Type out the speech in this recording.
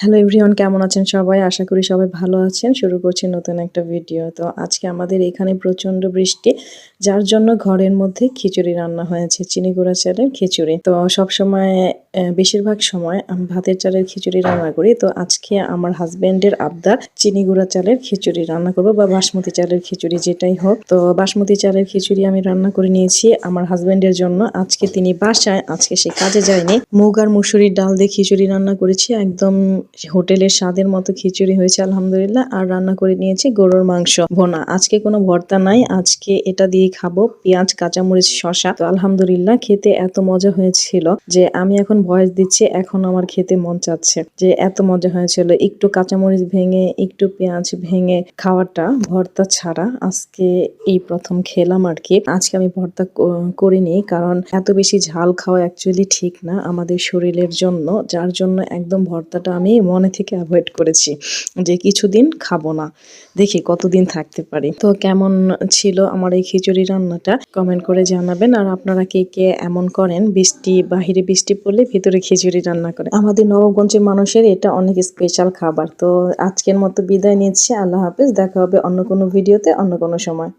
Hello everyone, কেমন আছেন সবাই? আশা করি সবাই ভালো আছেন। শুরু করছি নতুন একটা ভিডিও। তো আজকে আমাদের এখানে প্রচণ্ড বৃষ্টি, যার জন্য ঘরের মধ্যে খিচুড়ি রান্না হয়েছে, চিনি গুঁড়া চালের খিচুড়ি। তো সবসময় বেশিরভাগ সময় আমি ভাতের চালের খিচুড়ি রান্না করি। তো আজকে আমার হাসব্যান্ডের আবদার চিনি গুঁড়া চালের খিচুড়ি রান্না করব, বা বাসমতি চালের খিচুড়ি যেটাই হোক। তো বাসমতি চালের খিচুড়ি আমি রান্না করে নিয়েছি আমার হাসব্যান্ডের জন্য। আজকে তিনি বাসায়, আজকে সে কাজে যায়নি। মুগ আর মুসুরির ডাল দিয়ে খিচুড়ি রান্না করেছি, একদম হোটেলের স্বাদের মতো খিচুড়ি হয়েছে আলহামদুলিল্লাহ। আর রান্না করে নিয়েছি গরুর মাংস ভোনা। আজকে কোনো ভর্তা নাই, আজকে এটা দিয়ে খাবো, পেঁয়াজ, কাঁচামরিচ, শসা। তো আলহামদুলিল্লাহ খেতে এত মজা হয়েছিল যে আমি এখন ভয়েস দিচ্ছি, এখন আমার খেতে মন চাচ্ছে, যে এত মজা হয়েছিল। একটু কাঁচামরিচ ভেঙে, একটু পেঁয়াজ ভেঙে খাওয়াটা, ভর্তা ছাড়া আজকে এই প্রথম খেলাম আর কি। আজকে আমি ভর্তা করিনি, কারণ এত বেশি ঝাল খাওয়া অ্যাকচুয়ালি ঠিক না আমাদের শরীরের জন্য, যার জন্য একদম ভর্তাটা আমি মনে থেকে অ্যাভয়েড করেছি, যে কিছুদিন খাবো না, দেখি কতদিন থাকতে পারি। তো কেমন ছিল আমার এই খিচুড়ি রান্নাটা কমেন্ট করে জানাবেন। আর আপনারা কে কে এমন করেন, বাহিরে বৃষ্টি পড়লে ভিতরে খিচুড়ি রান্না করে? আমাদের নবাবগঞ্জের মানুষের এটা অনেক স্পেশাল খাবার। তো আজকের মতো বিদায় নিচ্ছি, আল্লাহ হাফেজ। দেখা হবে অন্য কোনো ভিডিওতে, অন্য কোনো সময়।